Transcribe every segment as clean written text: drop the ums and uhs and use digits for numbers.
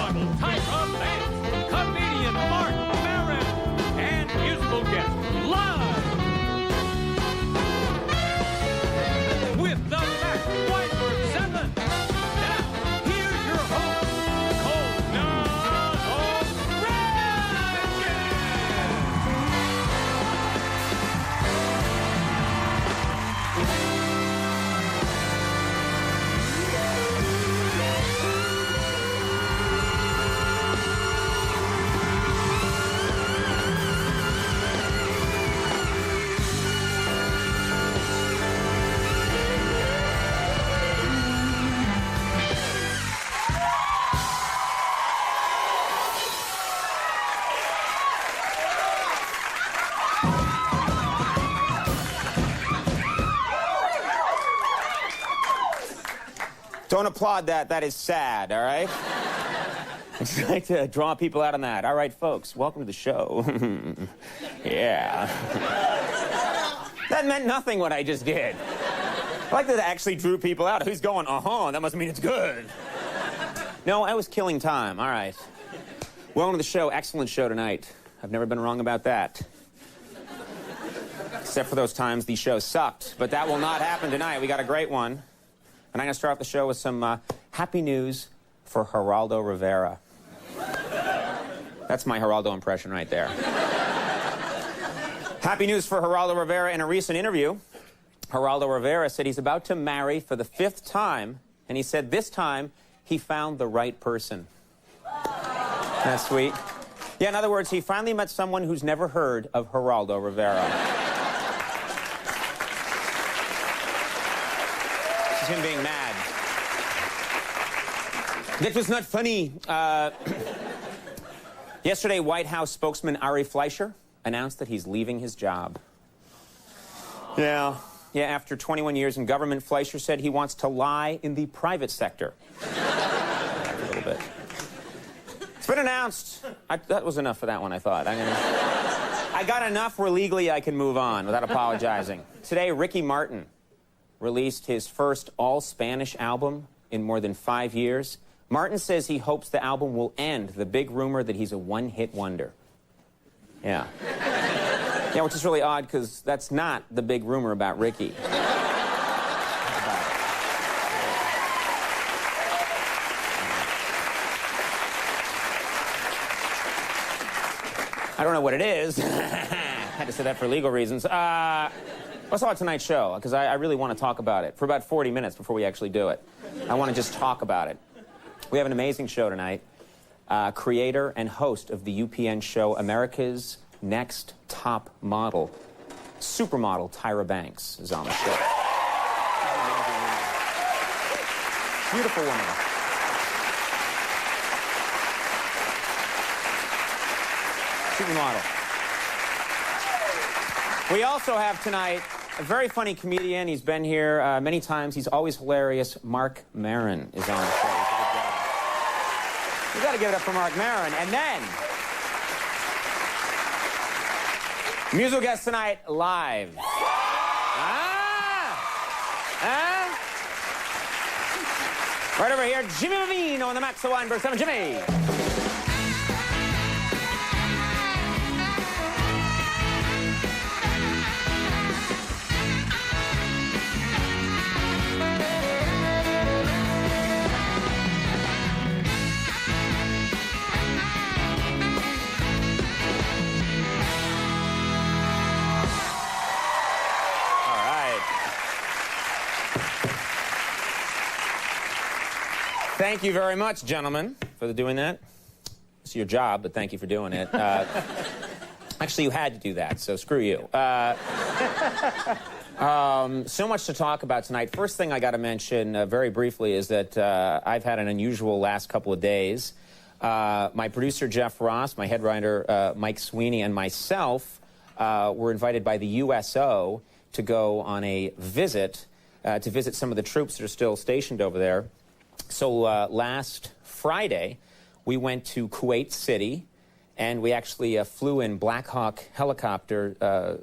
model Tyra Banks, comedian Mark Maron, and musical guest live with the Mac Whiteford 7. Now, here's your host, Conan Don't applaud that. That is sad, all right? I'd like to draw people out on that. All right, folks, welcome to the show. Yeah. That meant nothing, what I just did. I like that it actually drew people out. Who's going, uh-huh, that must mean it's good. No, I was killing time. All right. Welcome to the show. Excellent show tonight. I've never been wrong about that. Except for those times the show sucked. But that will not happen tonight. We got a great one. And I'm going to start off the show with some happy news for Geraldo Rivera. That's my Geraldo impression right there. Happy news for Geraldo Rivera. In a recent interview, Geraldo Rivera said he's about to marry for the 5th time, and he said this time he found the right person. That's sweet. Yeah, in other words, he finally met someone who's never heard of Geraldo Rivera. Him being mad. That was not funny. Yesterday, White House spokesman Ari Fleischer announced that he's leaving his job. Yeah, after 21 years in government, Fleischer said he wants to lie in the private sector. A little bit. It's been announced. That was enough for that one, I thought. I got enough where legally I can move on without apologizing. Today, Ricky Martin released his first all-Spanish album in more than 5 years. Martin says he hopes the album will end the big rumor that he's a one-hit wonder. Yeah. Yeah, which is really odd, because that's not the big rumor about Ricky. I don't know what it is. Had to say that for legal reasons. Let's talk tonight's show, because I really want to talk about it for about 40 minutes before we actually do it. I want to just talk about it. We have an amazing show tonight. Creator and host of the UPN show America's Next Top Model, supermodel Tyra Banks is on the show. Beautiful woman. Supermodel. We also have tonight a very funny comedian. He's been here many times. He's always hilarious. Mark Maron is on the show. You got to give it up for Mark Maron. And then, musical guest tonight, live. Right over here, Jimmy Levine on the Max Weinberg 7. Jimmy. Thank you very much, gentlemen, for doing that. It's your job, but thank you for doing it. Actually, you had to do that, so screw you. So much to talk about tonight. First thing I got to mention very briefly is that I've had an unusual last couple of days. My producer, Jeff Ross, my head writer, Mike Sweeney, and myself were invited by the USO to go on a visit, to visit some of the troops that are still stationed over there. So last Friday, we went to Kuwait City, and we actually flew in Black Hawk helicopter,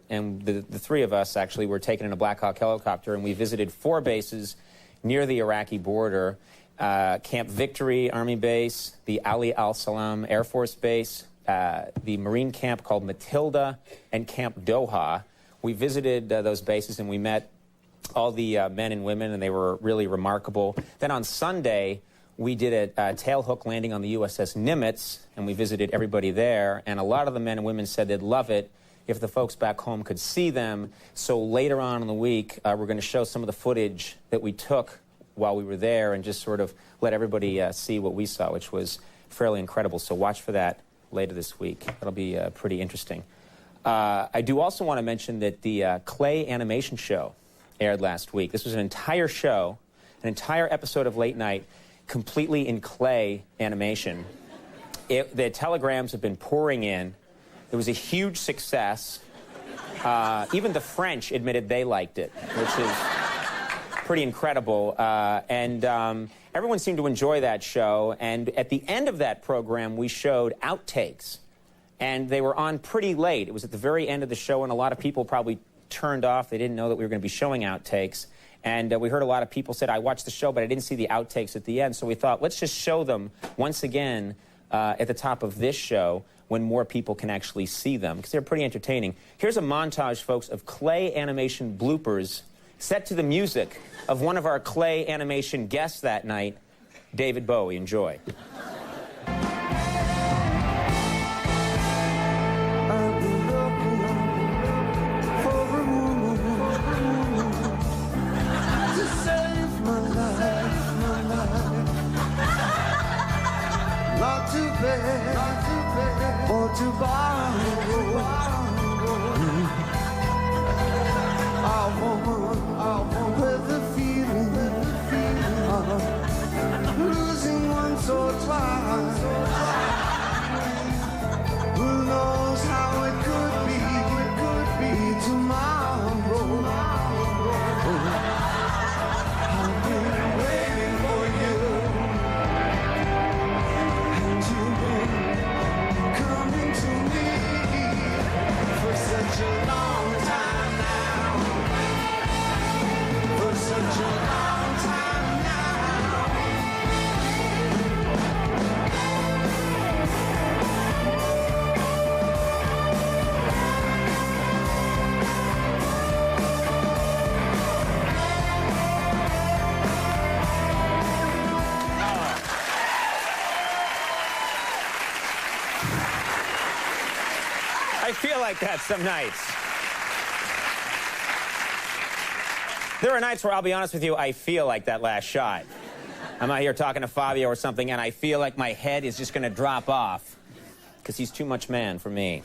and the three of us actually were taken in a Black Hawk helicopter, and we visited 4 bases near the Iraqi border. Camp Victory Army Base, the Ali Al-Salam Air Force Base, the Marine camp called Matilda, and Camp Doha. We visited those bases and we met all the men and women, and they were really remarkable. Then on Sunday, we did a tailhook landing on the USS Nimitz, and we visited everybody there. And a lot of the men and women said they'd love it if the folks back home could see them. So later on in the week, we're going to show some of the footage that we took while we were there and just sort of let everybody see what we saw, which was fairly incredible. So watch for that later this week. That'll be pretty interesting. I do also want to mention that the Clay animation show aired last week. This was an entire show, an entire episode of Late Night, completely in clay animation. The telegrams have been pouring in. It was a huge success. Even the French admitted they liked it, which is pretty incredible. Everyone seemed to enjoy that show. And at the end of that program, we showed outtakes. And they were on pretty late. It was at the very end of the show, and a lot of people probably turned off. They didn't know that we were going to be showing outtakes. And we heard a lot of people said, I watched the show, but I didn't see the outtakes at the end. So we thought, let's just show them once again at the top of this show when more people can actually see them, because they're pretty entertaining. Here's a montage, folks, of clay animation bloopers set to the music of one of our clay animation guests that night, David Bowie. Enjoy. Or to borrow a woman with the feeling of losing once or twice. Who knows how it could be tomorrow. I've been waiting for you, and you've been coming to me for such a long time now. For such a long time now. I feel like that some nights. There are nights where, I'll be honest with you, I feel like that last shot. I'm out here talking to Fabio or something, and I feel like my head is just going to drop off because he's too much man for me.